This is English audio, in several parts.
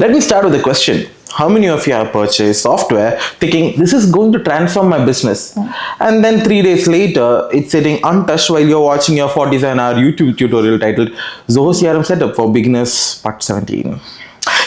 Let me start with a question. How many of you have purchased software thinking this is going to transform my business? And then 3 days later, it's sitting untouched while you're watching your 47-hour YouTube tutorial titled Zoho CRM Setup for Beginners Part 17.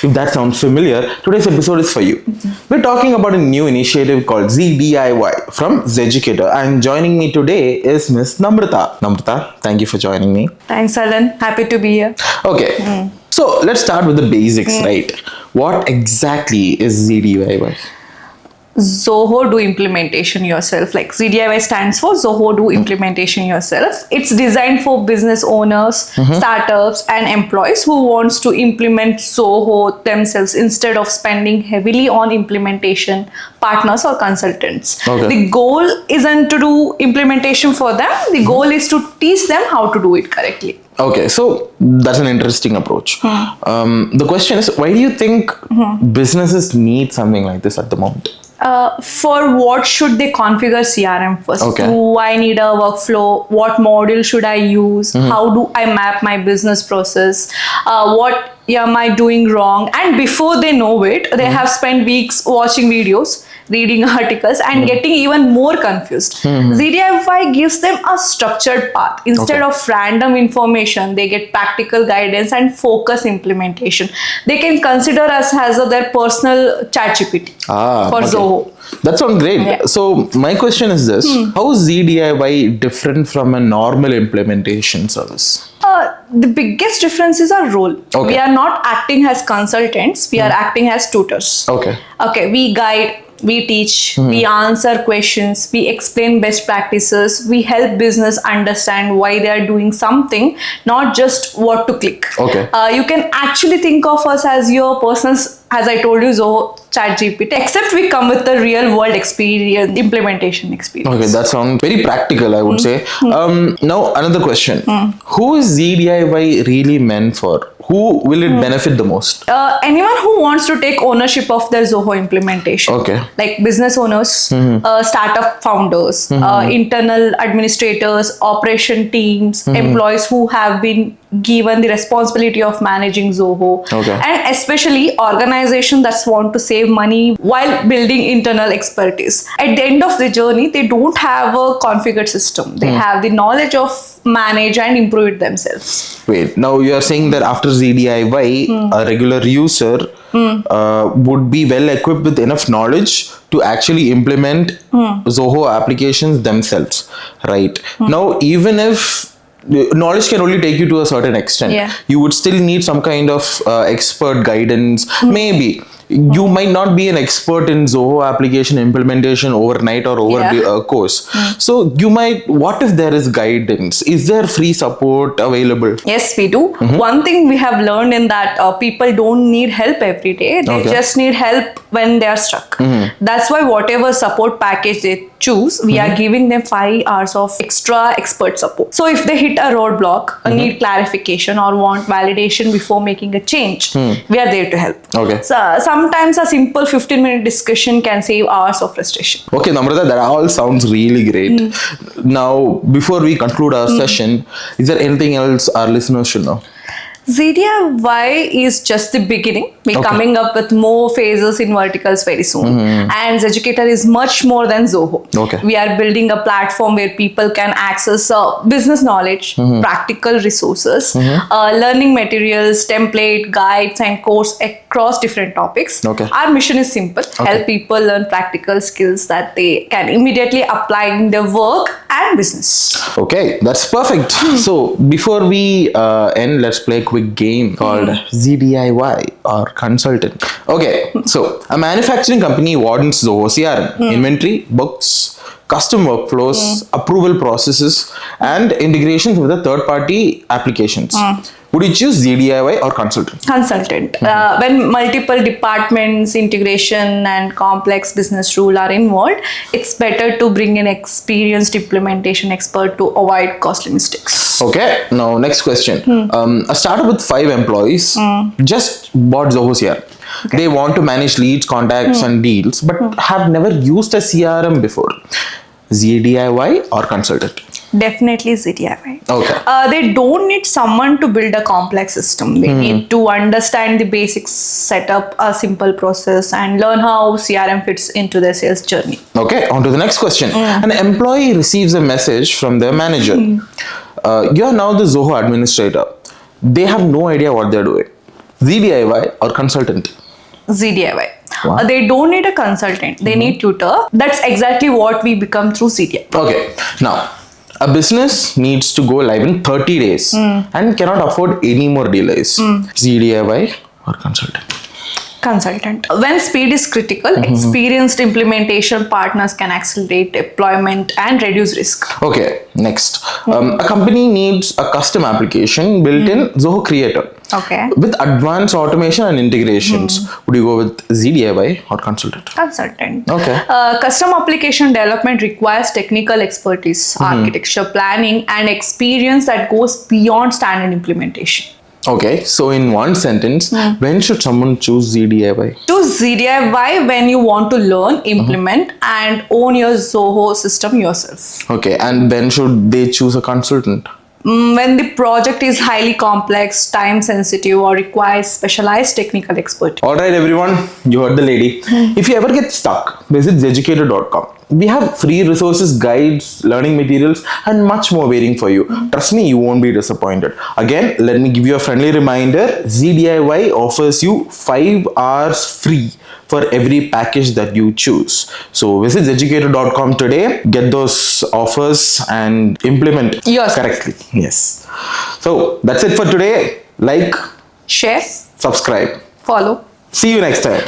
If that sounds familiar, today's episode is for you. We're talking about a new initiative called ZDIY from ZEducator, and joining me today is Miss Namrata. Namrata, thank you for joining me. Thanks, Alan. Happy to be here. Okay, so let's start with the basics, right? What exactly is ZDIY? Zoho Do Implementation Yourself. Like ZDIY stands for Zoho Do Implementation Yourself. It's designed for business owners, startups, and employees who wants to implement Zoho themselves instead of spending heavily on implementation partners or consultants. Okay. The goal isn't to do implementation for them. The goal is to teach them how to do it correctly. Okay, so that's an interesting approach. The question is, why do you think businesses need something like this at the moment? For what should they configure CRM first? Okay. Do I need a workflow? What module should I use? How do I map my business process? What am I doing wrong? And before they know it, they have spent weeks watching videos, reading articles, and getting even more confused. ZDIY gives them a structured path. Instead of random information, they get practical guidance and focus implementation. They can consider us as their personal ChatGPT for Zoho. That sounds great. Yeah. So my question is this: how is ZDIY different from a normal implementation service? The biggest difference is our role. Okay. We are not acting as consultants. We are acting as tutors. Okay. Okay. We guide. We teach, we answer questions, we explain best practices, we help business understand why they are doing something, not just what to click. Okay. You can actually think of us as your personal, as I told you, Zoho ChatGPT, except we come with the real world experience, implementation experience. Okay, that sounds very practical, I would say. Now, another question. Who is ZDIY really meant for? Who will it benefit the most? Anyone who wants to take ownership of their Zoho implementation. Okay. Like business owners, startup founders, internal administrators, operation teams, employees who have been given the responsibility of managing Zoho, and especially organizations that want to save money while building internal expertise. At the end of the journey, they don't have a configured system. They have the knowledge of manage and improve it themselves. Wait, now you are saying that after ZDIY, a regular user would be well equipped with enough knowledge to actually implement Zoho applications themselves, right? Now, even if knowledge can only take you to a certain extent, you would still need some kind of expert guidance. Maybe you might not be an expert in Zoho application implementation overnight or over a course. So you might, what if there is guidance? Is there free support available? Yes, we do. One thing we have learned in that people don't need help every day. They just need help when they are stuck. That's why whatever support package they choose, we are giving them 5 hours of extra expert support. So if they hit a roadblock, need clarification or want validation before making a change, we are there to help. Okay. So sometimes a simple 15-minute discussion can save hours of frustration. Okay, Namrata, that all sounds really great. Now, before we conclude our session, is there anything else our listeners should know? ZDIY is just the beginning. We're coming up with more phases in verticals very soon. And ZEducator is much more than Zoho. Okay. We are building a platform where people can access business knowledge, practical resources, learning materials, template, guides, and course across different topics. Okay. Our mission is simple. Help people learn practical skills that they can immediately apply in their work and business. Okay, that's perfect. So before we end, let's play a quick game called ZDIY or consultant. Okay, so a manufacturing company wants Zoho CRM, inventory, books, custom workflows, approval processes, and integrations with the third-party applications. Would you choose ZDIY or consultant? Consultant. When multiple departments, integration, and complex business rules are involved, it's better to bring an experienced implementation expert to avoid costly mistakes. Okay, now next question. A startup with 5 employees just bought Zoho CRM. They want to manage leads, contacts, and deals, but have never used a CRM before. ZDIY or consultant? Definitely ZDIY. Okay. They don't need someone to build a complex system. They need to understand the basics, set up a simple process, and learn how CRM fits into their sales journey. Okay, on to the next question. An employee receives a message from their manager. You are now the Zoho administrator. They have no idea what they're doing. ZDIY or consultant? ZDIY. Wow. They don't need a consultant. They need tutor. That's exactly what we become through ZDIY. Okay, now a business needs to go live in 30 days and cannot afford any more delays. ZDIY or consultant? Consultant. When speed is critical, experienced implementation partners can accelerate deployment and reduce risk. Okay, next. A company needs a custom application built in Zoho Creator Okay. with advanced automation and integrations. Would you go with ZDIY or consultant? Consultant. Okay. Custom application development requires technical expertise, architecture, planning, and experience that goes beyond standard implementation. Okay, so in one sentence, when should someone choose ZDIY? Choose ZDIY when you want to learn, implement, and own your Zoho system yourself. Okay, and when should they choose a consultant? When the project is highly complex, time sensitive, or requires specialized technical expertise. Alright everyone, you heard the lady. If you ever get stuck, visit ZEducator.com. We have free resources, guides, learning materials, and much more waiting for you. Trust me, you won't be disappointed. Again, let me give you a friendly reminder. ZDIY offers you 5 hours free for every package that you choose. So visit ZEducator.com today, get those offers and implement Yes. correctly. Yes. So that's it for today. Like, Share, subscribe. follow. See you next time.